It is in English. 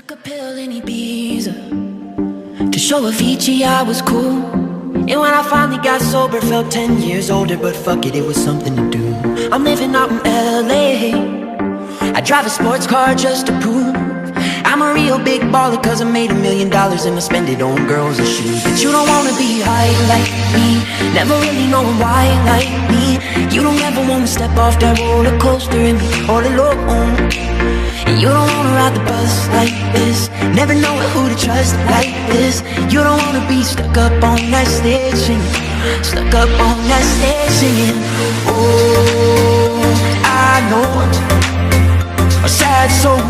Took a pill in Ibiza to show Avicii I was cool. And when I finally got sober, felt 10 years older. But fuck it, it was something to do. I'm living out in LA. I drive a sports car just to prove I'm a real big baller, cause I made $1 million and I spend it on girls and shoes. But you don't wanna be high like me, never really knowing why like me. You don't ever wanna step off that roller coaster and be all alone. And you don't wanna ride the bus like this, never knowing who to trust like this. You don't wanna be stuck up on that stage singing, stuck up on that stage singing. Oh, I know a sad soul